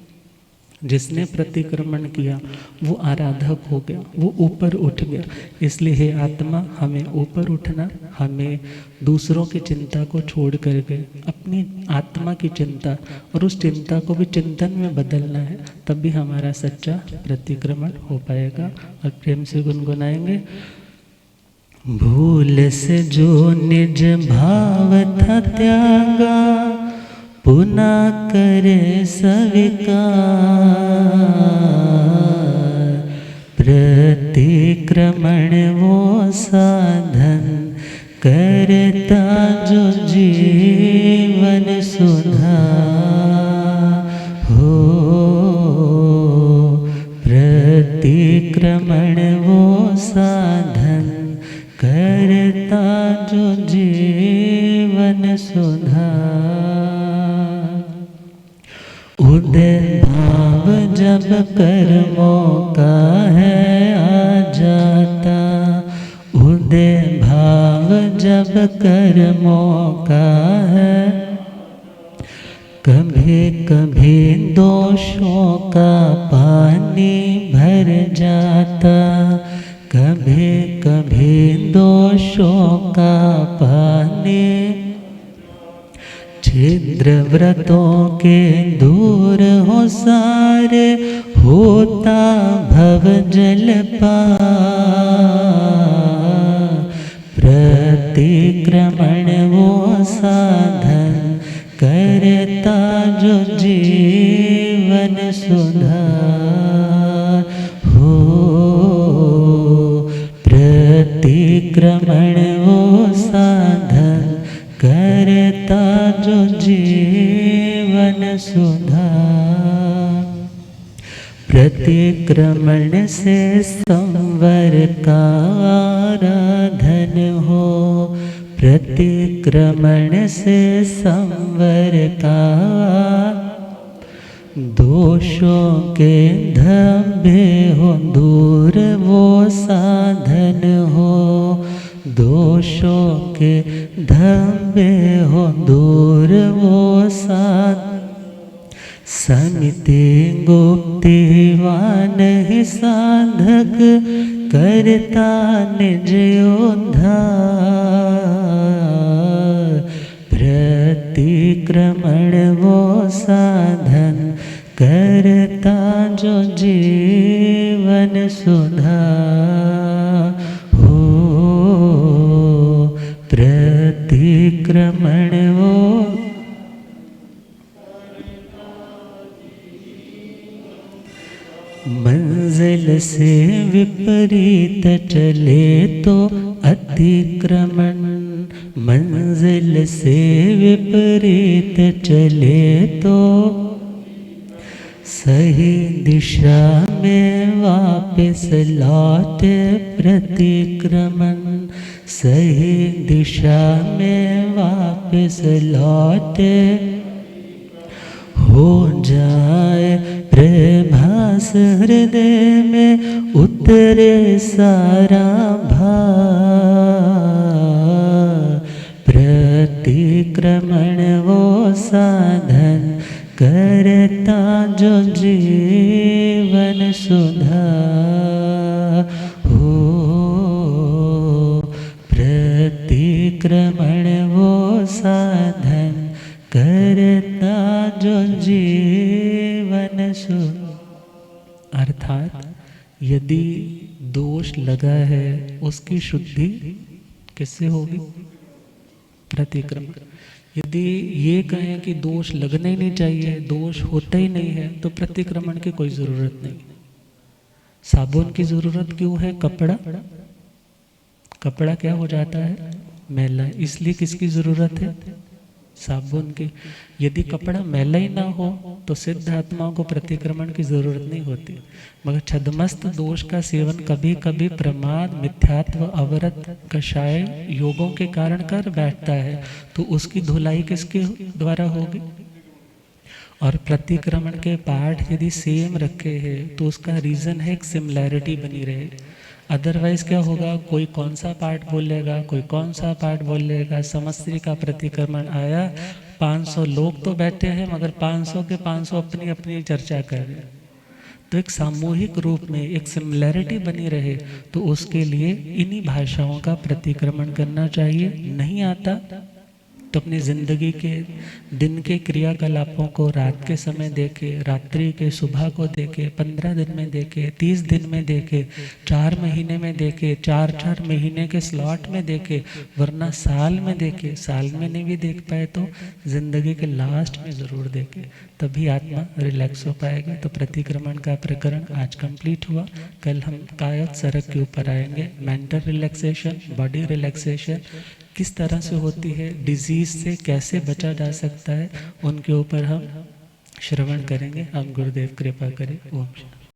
जिसने प्रतिक्रमण किया वो आराधक हो गया, वो ऊपर उठ गया। इसलिए हे आत्मा, हमें ऊपर उठना, हमें दूसरों की चिंता को छोड़ करके अपनी आत्मा की चिंता और उस चिंता को भी चिंतन में बदलना है, तब भी हमारा सच्चा प्रतिक्रमण हो पाएगा। और प्रेम से गुनगुनाएंगे, भूल से जो निज भाव था त्यागा, पुनः करे स्वीकार, प्रतिक्रमण वो साधन करता जो जीवन सुधार हो। प्रतिक्रमण वो साधन करता जो जीवन सुधार। उदय भाव जब कर्मों का है आ जाता, उदय भाव जब कर्मों का है, कभी कभी दोषों का पानी भर जाता, कभी कभी दोषों का पानी, छिद्र व्रतों के दूर हो सारे, होता भव जल पार। प्रतिक्रमण वो साधन करता जो जीवन सुधार हो, प्रतिक्रमण वो साधन करता जो जीवन सुधार। प्रतिक्रमण से संवर का आराधन हो, प्रतिक्रमण से संवर का दोषों के धब्बे हो दूर वो साधन हो, दोषों के धब्बे हो दूर वो साधन। समिति गुप्तिवान ही साधक करता निज उद्धार, प्रतिक्रमण वो साधन करता जो जीवन सुधार हो, प्रतिक्रमण वो मंजिल से विपरीत चले तो अतिक्रमण, मंजिल से विपरीत चले तो सही दिशा में वापस लौटे प्रतिक्रमण, सही दिशा में वापस लौटे। हो जाए प्रभास हृदय में उतरे सारा भार, प्रतिक्रमण वो साधन करता जो जीवन सुधार हो, प्रतिक्रमण वो साधन करता जो जीवन सुधार। अर्थात यदि दोष लगा है उसकी शुद्धि किससे होगी? प्रतिक्रमण। यदि ये कहें कि दोष लगना ही नहीं चाहिए, दोष होता ही नहीं है, तो प्रतिक्रमण की कोई ज़रूरत नहीं। साबुन की ज़रूरत क्यों है? कपड़ा क्या हो जाता है? मैला। इसलिए किसकी ज़रूरत है? साबुन की। यदि कपड़ा मैला ही ना हो तो सिद्ध आत्माओं को प्रतिक्रमण की ज़रूरत नहीं होती। मगर छद्मस्त दोष का सेवन कभी कभी प्रमाद, मिथ्यात्व, अवरत, कषाय योगों के कारण कर बैठता है, तो उसकी धुलाई किसके द्वारा होगी? और प्रतिक्रमण के पाठ यदि सेम रखे हैं तो उसका रीज़न है एक सिमिलैरिटी बनी रहे। अदरवाइज क्या होगा? कोई कौन सा पाठ बोलेगा, कोई कौन सा पाठ बोलेगा। समस्त्री का प्रतिक्रमण आया, 500 लोग तो बैठे हैं मगर 500 के 500 अपनी अपनी चर्चा कर रहे हैं। तो एक सामूहिक रूप में एक सिमिलैरिटी बनी रहे, तो उसके लिए इन्हीं भाषाओं का प्रतिक्रमण करना चाहिए। नहीं आता तो अपनी ज़िंदगी के दिन के क्रियाकलापों को रात के समय देखे, रात्रि के सुबह को देखे, 15 दिन में देखे, 30 दिन में देखे, 4 महीने में देखे, 4-4 महीने के स्लॉट में देखे, वरना साल में देखे। साल में नहीं भी देख पाए तो ज़िंदगी के लास्ट में ज़रूर देखे, तभी आत्मा रिलैक्स हो पाएगी। तो प्रतिक्रमण का प्रकरण आज कंप्लीट हुआ। कल हम कायत सरक के ऊपर आएंगे। मेंटल रिलैक्सेशन, बॉडी रिलैक्सेशन किस तरह से होती है, डिजीज़ से कैसे बचा जा सकता है, उनके ऊपर हम श्रवण करेंगे। हम गुरुदेव कृपा करें। ओम शांति।